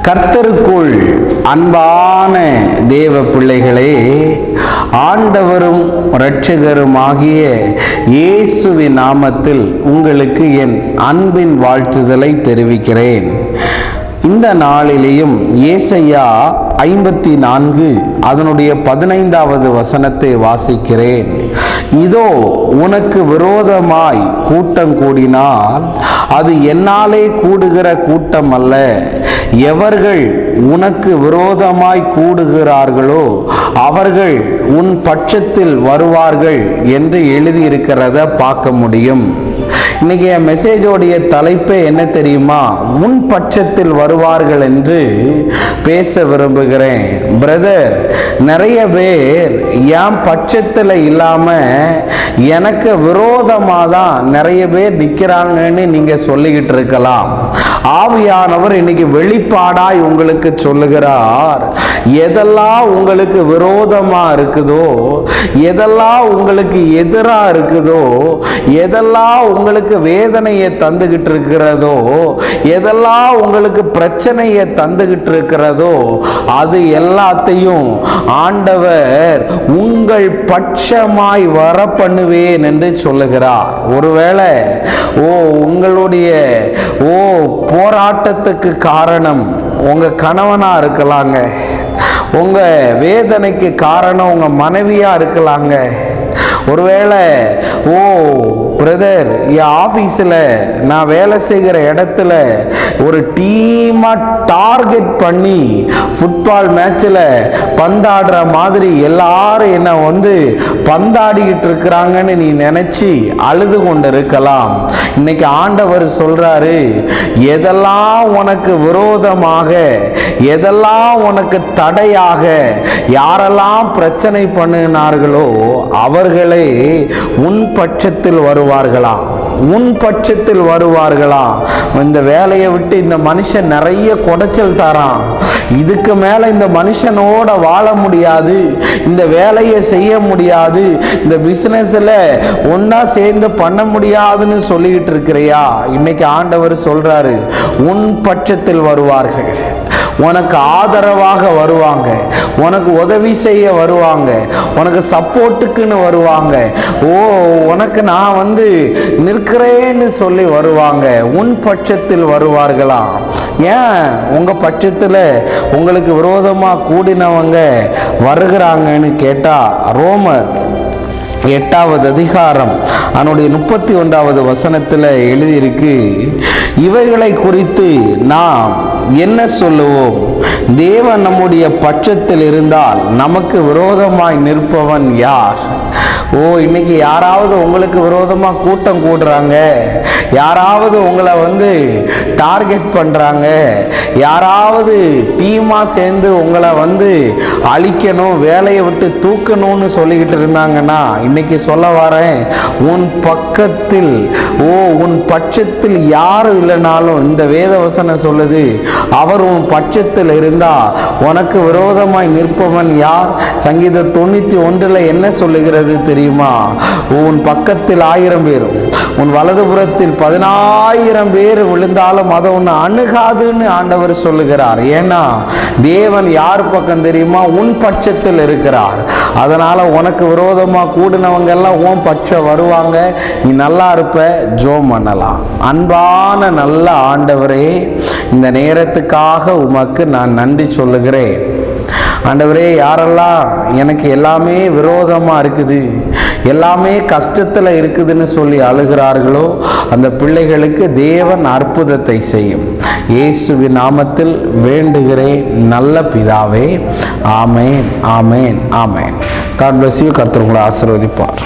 கர்த்தருக்குள் அன்பான தேவ பிள்ளைகளே, ஆண்டவரும் இரட்சகருமாகிய இயேசுவின் நாமத்தில் உங்களுக்கு என் அன்பின் வாழ்த்துதலை தெரிவிக்கிறேன். இந்த நாளிலேயும் ஏசாயா 54 அதனுடைய 15வது வசனத்தை வாசிக்கிறேன். இதோ உனக்கு விரோதமாய் கூட்டம் கூடினால் அது என்னாலே கூடுகிற கூட்டம் அல்ல, எவர்கள் உனக்கு விரோதமாய் கூடுகிறார்களோ அவர்கள் உன் பட்சத்தில் வருவார்கள் என்று எழுதியிருக்கிறத பார்க்க முடியும். இன்னைக்கு என் மெசேஜோடைய தலைப்பே என்ன தெரியுமா? உன் பட்சத்தில் வருவார்கள் என்று பேச விரும்புகிறேன். பிரதர், நிறைய பேர் என் பட்சத்தில் இல்லாம எனக்கு விரோதமாக தான் நிறைய பேர் நிற்கிறாங்கன்னு நீங்க சொல்லிக்கிட்டு இருக்கலாம். ஆவியானவர் இன்னைக்கு வெளிப்பாடாய் உங்களுக்கு சொல்லுகிறார், எதெல்லாம் உங்களுக்கு விரோதமா இருக்குதோ, எதெல்லாம் உங்களுக்கு எதிராக இருக்குதோ, எதெல்லாம் உங்களுக்கு வேதனையை தந்துகிட்டு இருக்கிறதோ, எதெல்லாம் உங்களுக்கு பிரச்சனையை தந்துகிட்டு இருக்கிறதோ, அது எல்லாத்தையும் ஆண்டவர் உங்கள் பட்சமாய் வர பண்ணுவேன் என்று சொல்லுகிறார். ஒருவேளை உங்களுடைய போராட்டத்துக்கு காரணம் உங்க கணவனா இருக்கலாங்க, உங்க வேதனைக்கு காரணம் உங்க மனைவியா இருக்கலாங்க. ஒருவேளை பிரதர், என் ஆஃபீஸில் நான் வேலை செய்கிற இடத்துல ஒரு டீமாக டார்கெட் பண்ணி ஃபுட்பால் மேட்சில் பந்தாடுற மாதிரி எல்லாரும் என்னை பந்தாடிக்கிட்டு இருக்கிறாங்கன்னு நீ நினச்சி அழுது கொண்டு இருக்கலாம். இன்னைக்கு ஆண்டவர் சொல்கிறாரு, எதெல்லாம் உனக்கு விரோதமாக, எதெல்லாம் உனக்கு தடையாக யாரெல்லாம் பிரச்சனை பண்ணினார்களோ அவர்களே உன் பட்சத்தில் வருவார்களா, உன் பட்சத்தில் வருவார்களா. இந்த வேலையை விட்டு இந்த மனுஷன் நிறைய குடைச்சல் தரான், இதுக்கு மேல இந்த மனுஷனோட வாழ முடியாது, இந்த வேலையை செய்ய முடியாது, இந்த பிசினஸ்ல ஒன்னா சேர்ந்து பண்ண முடியாதுன்னு சொல்லிட்டு இருக்கிறியா? இன்னைக்கு ஆண்டவர் சொல்றாரு, உன் பட்சத்தில் வருவார்கள், உனக்கு ஆதரவாக வருவாங்க, உனக்கு உதவி செய்ய வருவாங்க, உனக்கு சப்போர்ட்டுக்குன்னு வருவாங்க, உனக்கு நான் நிற்கிறேன்னு சொல்லி வருவாங்க. உன் பட்சத்தில் வருவார்களா? ஏன் உங்க பட்சத்தில் உங்களுக்கு விரோதமா கூடினவங்க வருகிறாங்கன்னு கேட்டா, ரோமர் 8வது அதிகாரம் அதனுடைய 31வது வசனத்தில் எழுதியிருக்கு, இவைகளை குறித்து நாம் என்ன சொல்லுவோம்? தேவன் நம்முடைய பட்சத்தில் இருந்தால் நமக்கு விரோதமாய் நிற்பவன் யார்? இன்னைக்கு யாராவது உங்களுக்கு விரோதமா கூட்டம் கூடுறாங்க, யாராவது உங்களை டார்கெட் பண்றாங்க, யாராவது டீமா சேர்ந்து உங்களை அழிக்கணும், வேலையை விட்டு தூக்கணும்னு சொல்லிக்கிட்டு இருந்தாங்கன்னா, இன்னைக்கு சொல்ல வரேன், உன் பக்கத்தில் உன் பட்சத்தில் யாரும் இல்லைனாலும் இந்த வேதவசனம் சொல்லுது, அவர் உன் பட்சத்தில் இருந்தா உனக்கு விரோதமாய் நிற்பவன் யார்? சங்கீதம் 91 என்ன சொல்லுகிறது தெரியுமா? உன் பக்கத்தில் 1000 பேரும் உன் வலதுபுறத்தில் 10,000 பேர் விழுந்தாலும் அதை உன்னை அணுகாதுன்னு ஆண்டவர் சொல்லுகிறார். ஏன்னா தேவன் யார் பக்கம் தெரியுமா? உன் பட்சத்தில் இருக்கிறார். அதனால உனக்கு விரோதமா கூடினவங்க எல்லாம் உன் பட்சம் வருவாங்க, நீ நல்லா இருப்ப. ஜெபம் பண்ணலாம். அன்பான நல்ல ஆண்டவரே, இந்த நேரத்துக்காக உமக்கு நான் நன்றி சொல்லுகிறேன். ஆண்டவரே, யாரெல்லாம் எனக்கு எல்லாமே விரோதமாக இருக்குது, எல்லாமே கஷ்டத்தில் இருக்குதுன்னு சொல்லி அழுகிறார்களோ அந்த பிள்ளைகளுக்கு தேவன் அற்புதத்தை செய்யும். இயேசுவின் நாமத்தில் வேண்டுகிறேன் நல்ல பிதாவே. ஆமேன், ஆமேன், ஆமேன். God bless you. கர்த்தர் உங்களை ஆசீர்வதிப்பார்.